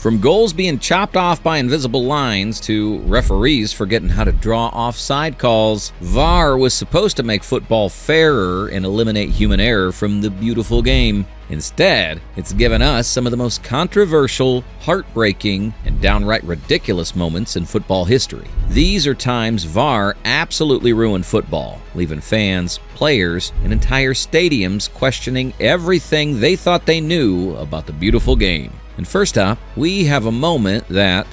From goals being chopped off by invisible lines to referees forgetting how to draw offside calls, VAR was supposed to make football fairer and eliminate human error from the beautiful game. Instead, it's given us some of the most controversial, heartbreaking, and downright ridiculous moments in football history. These are times VAR absolutely ruined football, leaving fans, players, and entire stadiums questioning everything they thought they knew about the beautiful game. And first up, we have a moment that,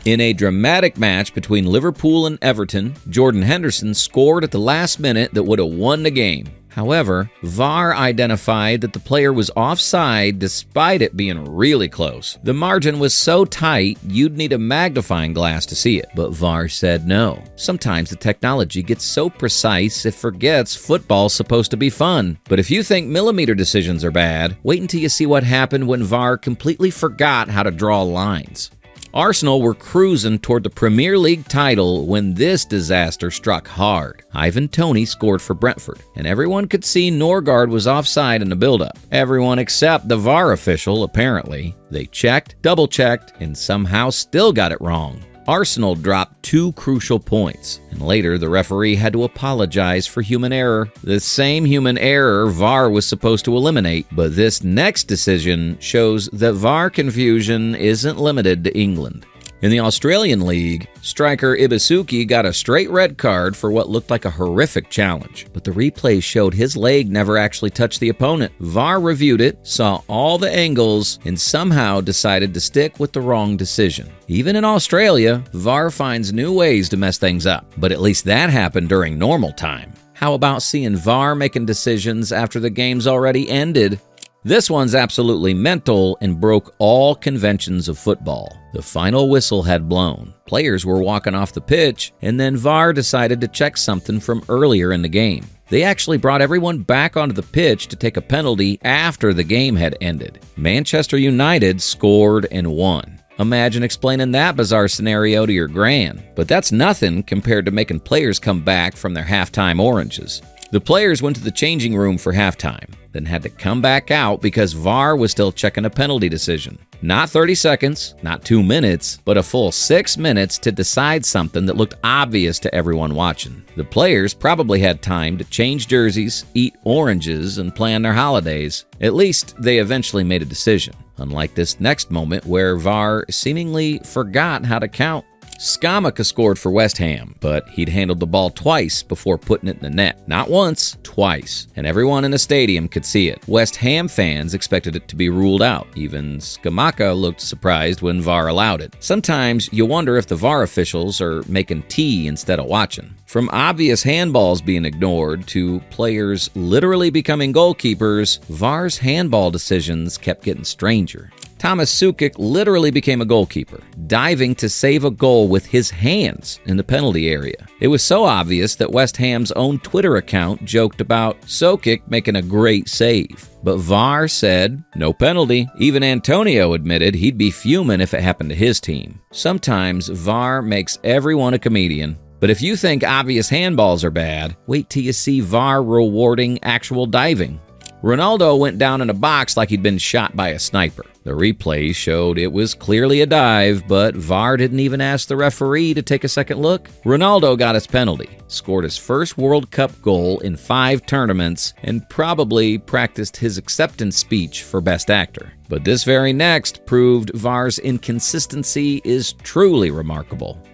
in a dramatic match between Liverpool and Everton, Jordan Henderson scored at the last minute that would have won the game. However, VAR identified that the player was offside despite it being really close. The margin was so tight, you'd need a magnifying glass to see it, but VAR said no. Sometimes the technology gets so precise it forgets football's supposed to be fun. But if you think millimeter decisions are bad, wait until you see what happened when VAR completely forgot how to draw lines. Arsenal were cruising toward the Premier League title when this disaster struck hard. Ivan Toney scored for Brentford, and everyone could see Norgard was offside in the build-up. Everyone except the VAR official, apparently. They checked, double-checked, and somehow still got it wrong. Arsenal dropped 2 crucial points, and later the referee had to apologize for human error. The same human error VAR was supposed to eliminate, but this next decision shows that VAR confusion isn't limited to England. In the Australian League, striker Ibisuki got a straight red card for what looked like a horrific challenge, but the replay showed his leg never actually touched the opponent. VAR reviewed it, saw all the angles, and somehow decided to stick with the wrong decision. Even in Australia, VAR finds new ways to mess things up, but at least that happened during normal time. How about seeing VAR making decisions after the game's already ended? This one's absolutely mental and broke all conventions of football. The final whistle had blown. Players were walking off the pitch, and then VAR decided to check something from earlier in the game. They actually brought everyone back onto the pitch to take a penalty after the game had ended. Manchester United scored and won. Imagine explaining that bizarre scenario to your gran. But that's nothing compared to making players come back from their halftime oranges. The players went to the changing room for halftime, then had to come back out because VAR was still checking a penalty decision. Not 30 seconds, not 2 minutes, but a full 6 minutes to decide something that looked obvious to everyone watching. The players probably had time to change jerseys, eat oranges, and plan their holidays. At least they eventually made a decision, unlike this next moment where VAR seemingly forgot how to count. Scamacca scored for West Ham, but he'd handled the ball twice before putting it in the net. Not once, twice. And everyone in the stadium could see it. West Ham fans expected it to be ruled out. Even Scamacca looked surprised when VAR allowed it. Sometimes you wonder if the VAR officials are making tea instead of watching. From obvious handballs being ignored to players literally becoming goalkeepers, VAR's handball decisions kept getting stranger. Thomas Sukic literally became a goalkeeper, diving to save a goal with his hands in the penalty area. It was so obvious that West Ham's own Twitter account joked about Sukic making a great save. But VAR said, no penalty. Even Antonio admitted he'd be fuming if it happened to his team. Sometimes VAR makes everyone a comedian. But if you think obvious handballs are bad, wait till you see VAR rewarding actual diving. Ronaldo went down in a box like he'd been shot by a sniper. The replay showed it was clearly a dive, but VAR didn't even ask the referee to take a second look. Ronaldo got his penalty, scored his first World Cup goal in 5 tournaments, and probably practiced his acceptance speech for Best Actor. But this very next proved VAR's inconsistency is truly remarkable.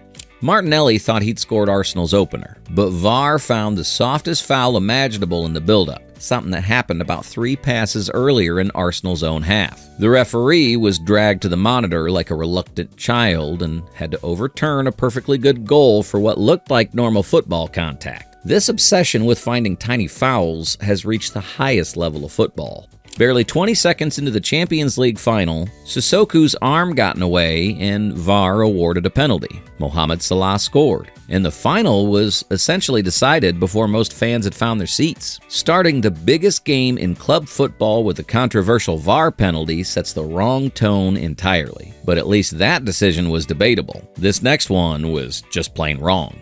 Martinelli thought he'd scored Arsenal's opener, but VAR found the softest foul imaginable in the build-up, something that happened about 3 passes earlier in Arsenal's own half. The referee was dragged to the monitor like a reluctant child and had to overturn a perfectly good goal for what looked like normal football contact. This obsession with finding tiny fouls has reached the highest level of football. Barely 20 seconds into the Champions League final, Sissoko's arm got in the way and VAR awarded a penalty. Mohamed Salah scored, and the final was essentially decided before most fans had found their seats. Starting the biggest game in club football with a controversial VAR penalty sets the wrong tone entirely. But at least that decision was debatable. This next one was just plain wrong.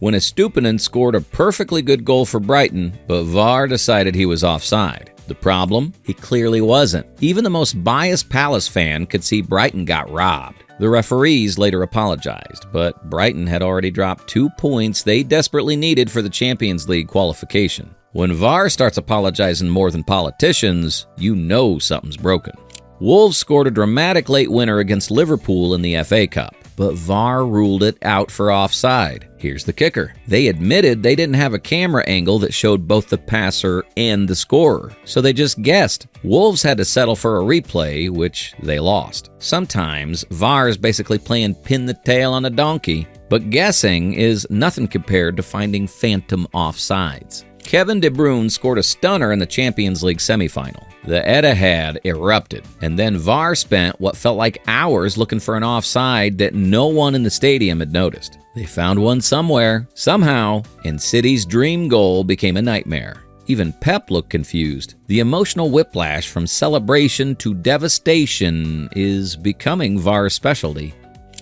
When Estupiñán scored a perfectly good goal for Brighton, but VAR decided he was offside. The problem? He clearly wasn't. Even the most biased Palace fan could see Brighton got robbed. The referees later apologized, but Brighton had already dropped 2 points they desperately needed for the Champions League qualification. When VAR starts apologizing more than politicians, you know something's broken. Wolves scored a dramatic late winner against Liverpool in the FA Cup, but VAR ruled it out for offside. Here's the kicker. They admitted they didn't have a camera angle that showed both the passer and the scorer, so they just guessed. Wolves had to settle for a replay, which they lost. Sometimes VAR is basically playing pin the tail on a donkey, but guessing is nothing compared to finding phantom offsides. Kevin De Bruyne scored a stunner in the Champions League semifinal. The Etihad erupted, and then VAR spent what felt like hours looking for an offside that no one in the stadium had noticed. They found one somewhere, somehow, and City's dream goal became a nightmare. Even Pep looked confused. The emotional whiplash from celebration to devastation is becoming VAR's specialty.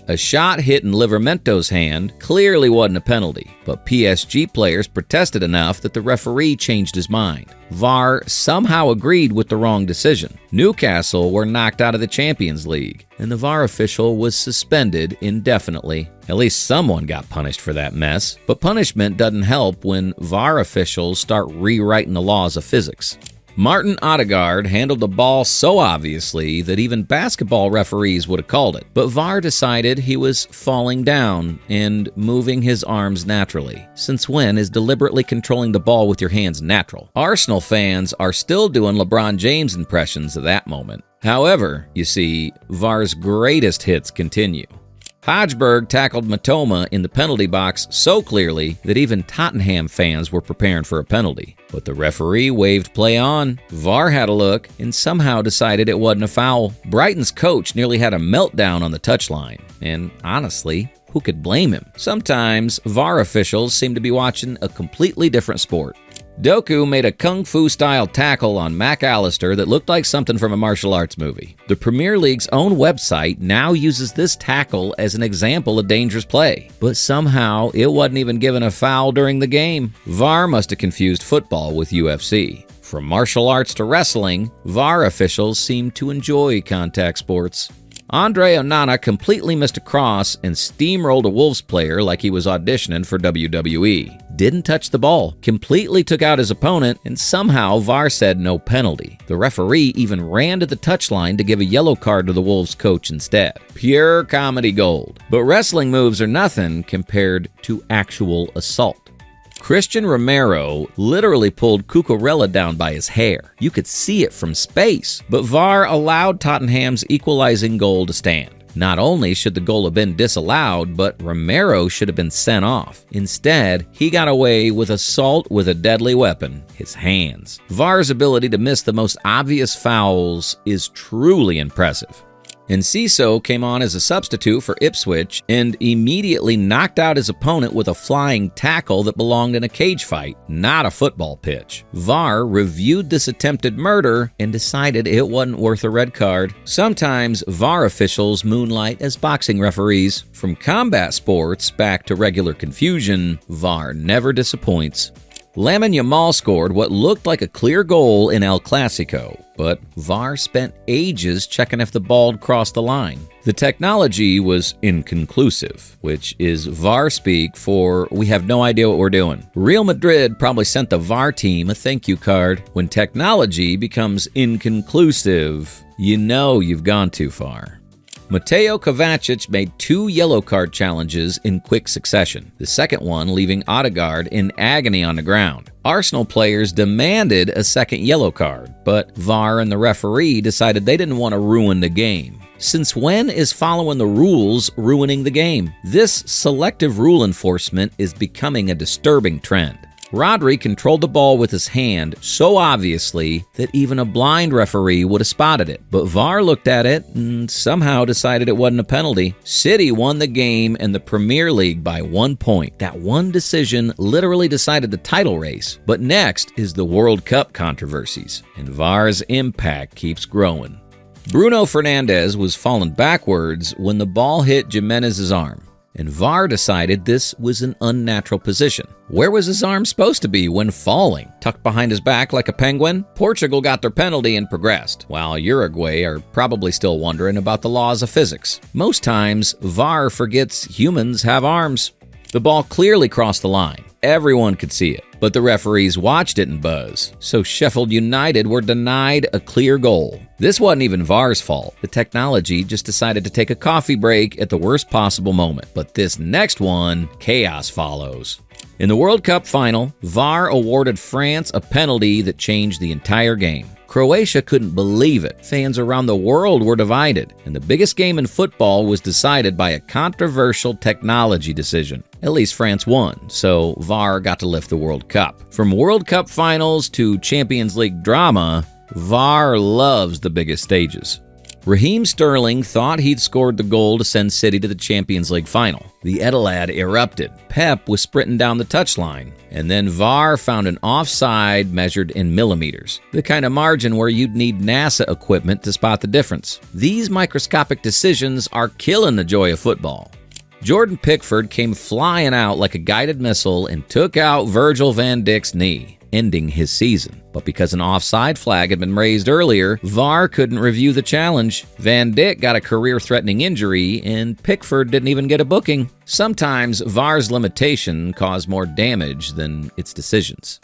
A shot hit in Livermento's hand clearly wasn't a penalty, but PSG players protested enough that the referee changed his mind. VAR somehow agreed with the wrong decision. Newcastle were knocked out of the Champions League, and the VAR official was suspended indefinitely. At least someone got punished for that mess, but punishment doesn't help when VAR officials start rewriting the laws of physics. Martin Odegaard handled the ball so obviously that even basketball referees would have called it. But VAR decided he was falling down and moving his arms naturally. Since when is deliberately controlling the ball with your hands natural? Arsenal fans are still doing LeBron James impressions of that moment. However, you see, VAR's greatest hits continue. Hodgberg tackled Matoma in the penalty box so clearly that even Tottenham fans were preparing for a penalty. But the referee waved play on. VAR had a look and somehow decided it wasn't a foul. Brighton's coach nearly had a meltdown on the touchline. And honestly, who could blame him? Sometimes VAR officials seem to be watching a completely different sport. Doku made a kung fu-style tackle on Mac Allister that looked like something from a martial arts movie. The Premier League's own website now uses this tackle as an example of dangerous play, but somehow it wasn't even given a foul during the game. VAR must have confused football with UFC. From martial arts to wrestling, VAR officials seem to enjoy contact sports. Andre Onana completely missed a cross and steamrolled a Wolves player like he was auditioning for WWE. Didn't touch the ball, completely took out his opponent, and somehow VAR said no penalty. The referee even ran to the touchline to give a yellow card to the Wolves coach instead. Pure comedy gold. But wrestling moves are nothing compared to actual assault. Christian Romero literally pulled Cucurella down by his hair. You could see it from space, but VAR allowed Tottenham's equalizing goal to stand. Not only should the goal have been disallowed, but Romero should have been sent off. Instead, he got away with assault with a deadly weapon, his hands. VAR's ability to miss the most obvious fouls is truly impressive. Enciso came on as a substitute for Ipswich and immediately knocked out his opponent with a flying tackle that belonged in a cage fight, not a football pitch. VAR reviewed this attempted murder and decided it wasn't worth a red card. Sometimes VAR officials moonlight as boxing referees. From combat sports back to regular confusion, VAR never disappoints. Lamine Yamal scored what looked like a clear goal in El Clasico, but VAR spent ages checking if the ball crossed the line. The technology was inconclusive, which is VAR speak for we have no idea what we're doing. Real Madrid probably sent the VAR team a thank you card. When technology becomes inconclusive, you know you've gone too far. Mateo Kovacic made 2 yellow card challenges in quick succession, the second one leaving Odegaard in agony on the ground. Arsenal players demanded a second yellow card, but VAR and the referee decided they didn't want to ruin the game. Since when is following the rules ruining the game? This selective rule enforcement is becoming a disturbing trend. Rodri controlled the ball with his hand so obviously that even a blind referee would have spotted it. But VAR looked at it and somehow decided it wasn't a penalty. City won the game and the Premier League by 1 point. That one decision literally decided the title race. But next is the World Cup controversies, and VAR's impact keeps growing. Bruno Fernandes was falling backwards when the ball hit Jimenez's arm. and VAR decided this was an unnatural position. Where was his arm supposed to be when falling? Tucked behind his back like a penguin? Portugal got their penalty and progressed, while Uruguay are probably still wondering about the laws of physics. Most times, VAR forgets humans have arms. The ball clearly crossed the line. Everyone could see it, but the referees watched it and buzz. So Sheffield United were denied a clear goal. This wasn't even VAR's fault. The technology just decided to take a coffee break at the worst possible moment. But this next one, chaos follows. In the World Cup final, VAR awarded France a penalty that changed the entire game. Croatia couldn't believe it. Fans around the world were divided, and the biggest game in football was decided by a controversial technology decision. At least France won, so VAR got to lift the World Cup. From World Cup finals to Champions League drama, VAR loves the biggest stages. Raheem Sterling thought he'd scored the goal to send City to the Champions League final. The Etihad erupted. Pep was sprinting down the touchline. And then VAR found an offside measured in millimeters, the kind of margin where you'd need NASA equipment to spot the difference. These microscopic decisions are killing the joy of football. Jordan Pickford came flying out like a guided missile and took out Virgil van Dijk's knee, ending his season. But because an offside flag had been raised earlier, VAR couldn't review the challenge. Van Dijk got a career-threatening injury, and Pickford didn't even get a booking. Sometimes VAR's limitation caused more damage than its decisions.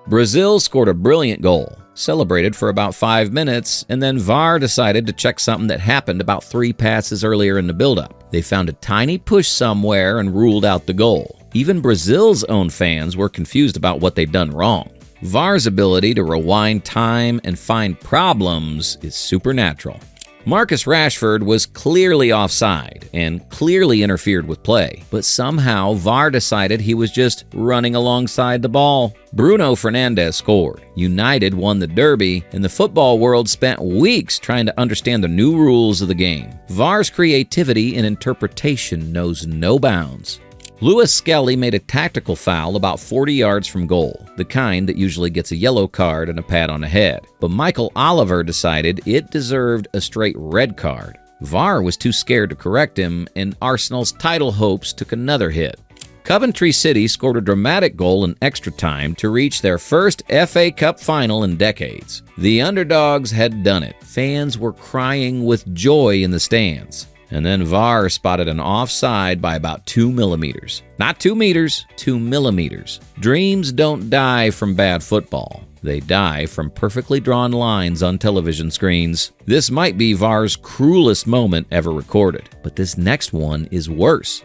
Brazil scored a brilliant goal, celebrated for about 5 minutes, and then VAR decided to check something that happened about 3 passes earlier in the build-up. They found a tiny push somewhere and ruled out the goal. Even Brazil's own fans were confused about what they'd done wrong. VAR's ability to rewind time and find problems is supernatural. Marcus Rashford was clearly offside and clearly interfered with play, but somehow VAR decided he was just running alongside the ball. Bruno Fernandes scored. United won the derby, and the football world spent weeks trying to understand the new rules of the game. VAR's creativity and interpretation knows no bounds. Lewis Skelly made a tactical foul about 40 yards from goal, the kind that usually gets a yellow card and a pat on the head. But Michael Oliver decided it deserved a straight red card. VAR was too scared to correct him, and Arsenal's title hopes took another hit. Coventry City scored a dramatic goal in extra time to reach their first FA Cup final in decades. The underdogs had done it. Fans were crying with joy in the stands. And then VAR spotted an offside by about 2 millimeters. Not 2 meters, 2 millimeters. Dreams don't die from bad football. They die from perfectly drawn lines on television screens. This might be VAR's cruelest moment ever recorded, but this next one is worse.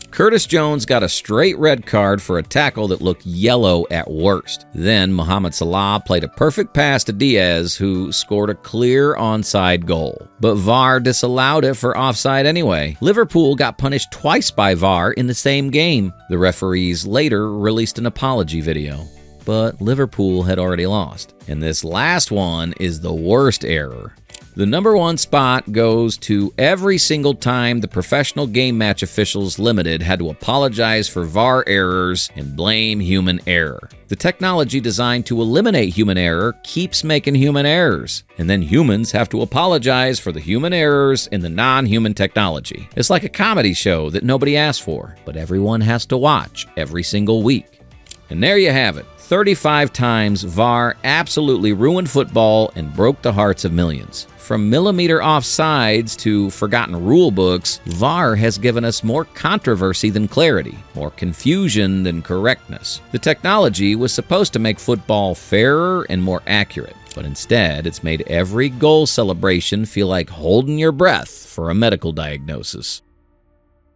Curtis Jones got a straight red card for a tackle that looked yellow at worst. Then Mohamed Salah played a perfect pass to Diaz, who scored a clear onside goal. But VAR disallowed it for offside anyway. Liverpool got punished twice by VAR in the same game. The referees later released an apology video. But Liverpool had already lost. And this last one is the worst error. The number 1 spot goes to every single time the Professional Game Match Officials Limited had to apologize for VAR errors and blame human error. The technology designed to eliminate human error keeps making human errors, and then humans have to apologize for the human errors in the non-human technology. It's like a comedy show that nobody asked for, but everyone has to watch every single week. And there you have it. 35 times VAR absolutely ruined football and broke the hearts of millions. From millimeter offsides to forgotten rule books, VAR has given us more controversy than clarity, more confusion than correctness. The technology was supposed to make football fairer and more accurate, but instead it's made every goal celebration feel like holding your breath for a medical diagnosis.